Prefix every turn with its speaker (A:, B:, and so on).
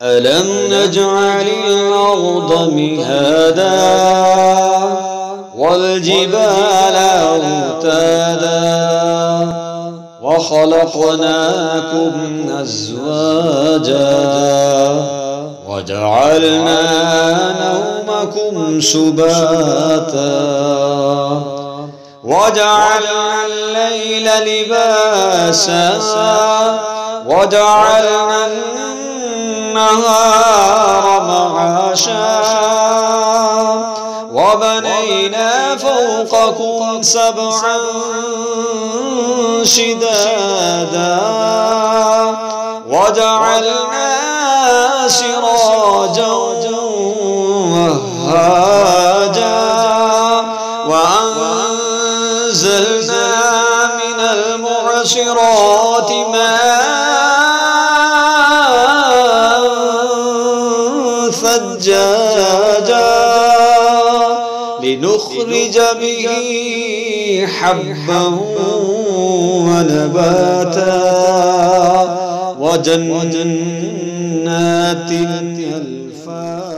A: ألم نجعل الأرض مهادا والجبال أوتادا وخلقناكم أزواجا وجعلنا نومكم سباتا وجعلنا الليل لباسا وجعلنا النهار معاشا وبنينا فوقكم سبعا شدادا وجعلنا سراجا وهاجا وأنزلنا من المعصرات ماء ثجاجا لنخرج به حبا ونباتا وجنات ألفافا.